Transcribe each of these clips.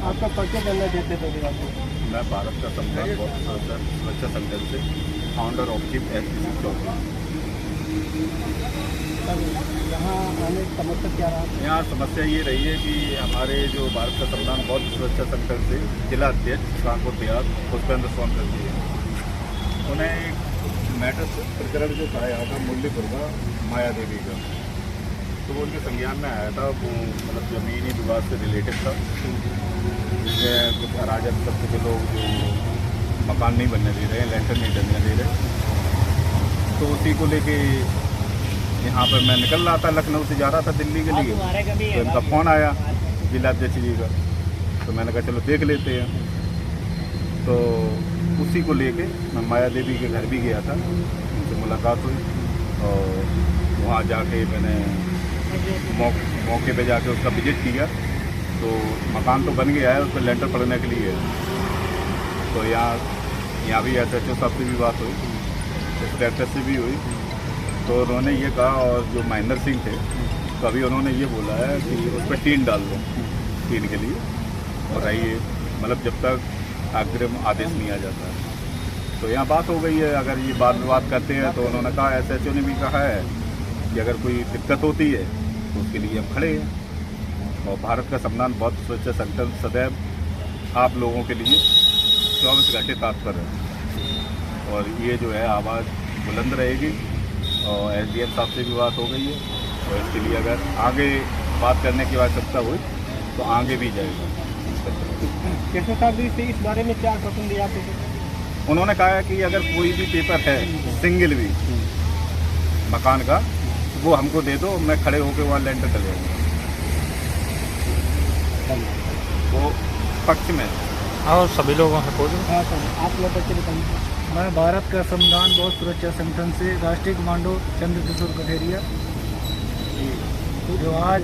आपका परिचय करना देते थे आपको। मैं भारत का संविधान सुरक्षा संगठन से founder of chief SPC Chaudhary. यहाँ आने का मतलब क्या रहा? यहाँ समस्या ये रही है कि हमारे जो भारत का संविधान बौद्ध सुरक्षा संगठन से जिला अध्यक्ष कानपुर बिहार पुष्पेंद्र सोनकर जी हैं, उन्हें एक मैटर प्रकरण जो था यहाँ का मुरलीपुर का माया देवी का, तो वो उनके संज्ञान में आया था। वो मतलब जमीनी विवाद से रिलेटेड था, जिसमें कुछ अराजक तत्व के लोग जो मकान नहीं बनने दे रहे हैं, लेंटर नहीं डलने दे रहे, तो उसी को लेके यहाँ पर मैं निकल रहा था, लखनऊ से जा रहा था दिल्ली के लिए, तो इनका फ़ोन आया जिलाध्यक्ष जी का, तो मैंने कहा चलो देख लेते हैं। तो उसी को लेके मैं माया देवी के घर भी गया था, उनसे मुलाकात हुई और वहाँ जाके मैंने मौके पे जाके उसका विजिट किया। तो मकान तो बन गया है, उस पर लेंटर पड़ने के लिए, तो यहाँ भी SHO साहब से भी बात हुई, इंस्पेक्टर से भी हुई, तो उन्होंने ये कहा, और जो महेंद्र सिंह थे तो अभी उन्होंने ये बोला है कि उस पर टीन डाल दो, टीन के लिए और रहिए, मतलब जब तक अग्रिम आदेश नहीं आ जाता है। तो यहाँ बात हो गई है, अगर ये बात विवाद करते हैं तो उन्होंने कहा, SHO ने भी कहा है कि अगर कोई दिक्कत होती है तो उसके लिए हम खड़े हैं। और भारत का संविधान बौद्ध सुरक्षा संगठन सदैव आप लोगों के लिए 24 घंटे तत्पर है, और ये जो है आवाज़ बुलंद रहेगी। और SDM साहब से भी बात हो गई है, और इसके लिए अगर आगे बात करने की आवश्यकता हुई तो आगे भी जाएगा। कैसे साहब से इस बारे में क्या पसंद दिया आपको? उन्होंने कहा है कि अगर कोई भी पेपर है सिंगल भी मकान का, वो हमको दे दो, मैं खड़े होकर वहाँ लेंटर डलवाऊंगा। वो पक्ष में और सभी लोगों से पूछ। हाँ सर, आप लोग बच्चे बताइए। मैं भारत का संविधान बौद्ध सुरक्षा संगठन से राष्ट्रीय कमांडो चंद्रकिशोर कठेरिया। जो आज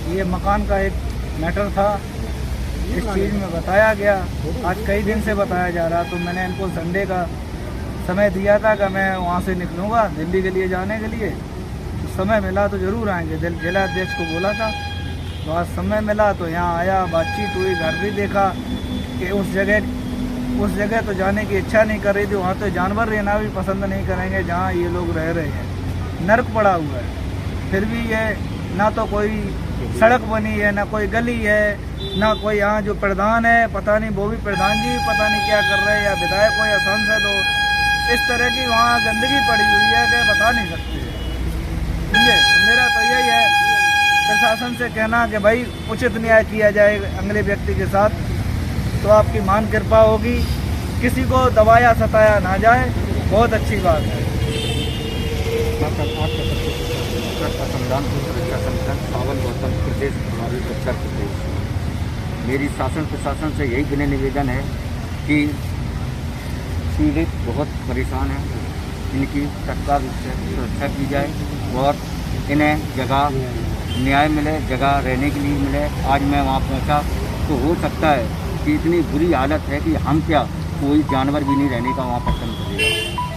ये मकान का एक मैटर था, इस चीज़ में बताया गया, आज कई दिन से बताया जा रहा, तो मैंने इनको संडे का समय दिया था कि मैं वहाँ से निकलूँगा दिल्ली के लिए जाने के लिए। तो समय मिला तो ज़रूर आएंगे, जिला अध्यक्ष को बोला था, तो आज समय मिला तो यहाँ आया, बातचीत हुई, घर भी देखा कि उस जगह तो जाने की इच्छा नहीं कर रही थी। वहाँ तो जानवर रहना भी पसंद नहीं करेंगे जहाँ ये लोग रह रहे हैं, नर्क पड़ा हुआ है। फिर भी ये ना तो कोई सड़क बनी है, ना कोई गली है, ना कोई यहाँ जो प्रधान है, पता नहीं वो भी प्रधान जी पता नहीं क्या कर रहे हैं, या विधायक हो या सांसद हो, इस तरह की वहाँ गंदगी पड़ी हुई है कि बता नहीं सकते। समझे? मेरा तो यही है प्रशासन से कहना कि भाई उचित न्याय किया जाए अगले व्यक्ति के साथ, तो आपकी मान कृपा होगी, किसी को दबाया सताया ना जाए, बहुत अच्छी बात है। संविधान सुरक्षा संगठन सावन गौतम प्रदेश प्रभारी उत्तर प्रदेश। मेरी शासन प्रशासन से यही विनय निवेदन है कि पीड़ित बहुत परेशान है, इनकी तत्काल रूप से सुरक्षा की जाए और इन्हें जगह न्याय मिले, जगह रहने के लिए मिले। आज मैं वहाँ पहुँचा तो हो सकता है कि इतनी बुरी हालत है कि हम क्या, कोई जानवर भी नहीं रहने का वहाँ पसंद करेगा।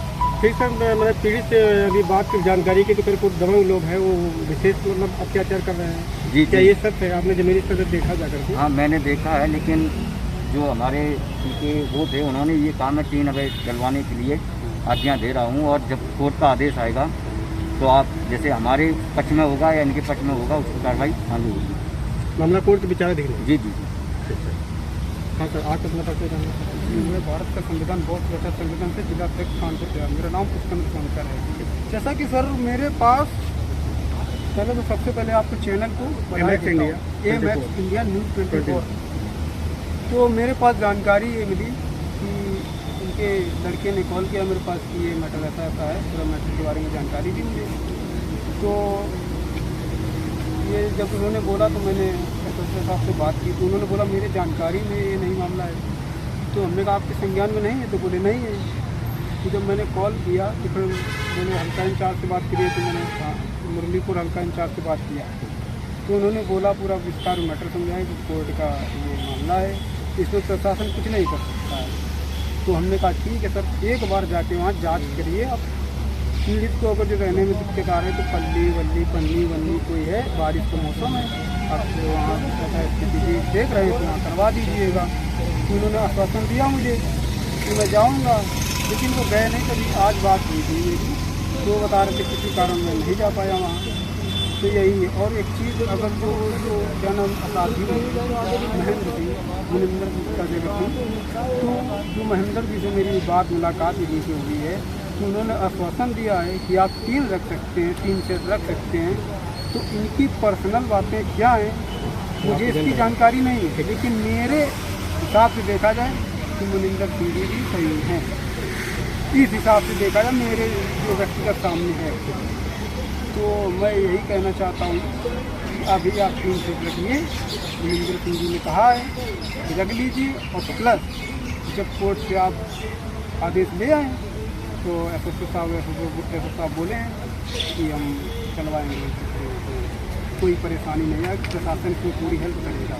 ठीक सर, मतलब पीड़ित से अभी बात की जानकारी की, तो फिर कुछ दबंग लोग हैं वो विशेष मतलब अत्याचार कर रहे हैं। जी क्या ये सच है? आपने जमीनी स्तर पर देखा जाकर के? हाँ, मैंने देखा है, लेकिन जो हमारे उनके वो थे, उन्होंने ये कहा मैं टीन अवैध डलवाने के लिए आज्ञा दे रहा हूँ, और जब कोर्ट का आदेश आएगा तो आप जैसे हमारे पक्ष में होगा या इनके पक्ष में होगा, उसकी कार्रवाई आगे होगी। मामला कोर्ट के विचाराधीन है? जी जी। हाँ सर, आप अपना परिचय जानना चाहते हैं? मैं भारत का संविधान बौद्ध सुरक्षा संगठन से जिला अध्यक्ष कानपुर बिहार। मेरा नाम पुष्पेंद्र सोनकर है। जैसा कि सर मेरे पास पहले तो सबसे पहले आपको चैनल को AMX इंडिया न्यूज़ 24, तो मेरे पास जानकारी ये मिली कि उनके लड़के ने कॉल किया मेरे पास कि ये मैटर ऐसा ऐसा है, पूरा मैटर के बारे में जानकारी दी मुझे। तो ये जब उन्होंने बोला तो मैंने SHO साहब से बात की, तो उन्होंने बोला मेरे जानकारी में ये नहीं मामला है। तो हमने कहा आपके संज्ञान में नहीं है? तो बोले नहीं है। तो जब मैंने कॉल किया तो फिर मैंने हल्का इंचार्ज से बात करी, तो मैंने मुरलीपुर हल्का इंचार्ज से बात किया, तो उन्होंने बोला पूरा विस्तार मैटर समझाएं कि कोर्ट का ये मामला है, इसमें प्रशासन कुछ नहीं कर सकता है। तो हमने कहा ठीक है सर, एक बार जाके वहाँ जांच करिए। अब पीड़ित को अगर जो रहने में दिक्कत आ रही है तो पल्ली वल्ली पन्नी वन्नी कोई है, बारिश का मौसम है, आप वहाँ स्थिति देख रहे हैं तो वहाँ करवा दीजिएगा। उन्होंने आश्वासन दिया मुझे कि मैं जाऊँगा, लेकिन वो गए नहीं। कभी आज बात हुई थी मेरी, तो बता रहे थे किसी कारण मैं नहीं जा पाया वहाँ। तो यही है। और एक चीज़, अगर जो क्या नाम अपराधी महेंद्र सिंह मुनिंदर का जगह थी, तो जो महेंद्र जी से मेरी बात मुलाकात यहीं से हुई है, तो उन्होंने आश्वासन दिया है कि आप 3 रख सकते हैं, 3 सेट रख सकते हैं। तो इनकी पर्सनल बातें क्या हैं मुझे इसकी जानकारी नहीं है, लेकिन मेरे हिसाब से देखा जाए तो मुनिंदर सिंह जी भी सही हैं। इस हिसाब से देखा जाए मेरे जो व्यक्तिगत सामने है, तो मैं यही कहना चाहता हूँ कि अभी आप 3 सेट रखिए। मुनिंदर सिंह जी ने कहा है कि रख लीजिए, और प्लस जब कोर्ट से आप आदेश ले आएँ तो एसएसपी साहब बोले हैं कि हम चलवाएंगे, तो कोई परेशानी नहीं है, प्रशासन की पूरी हेल्प करेगा।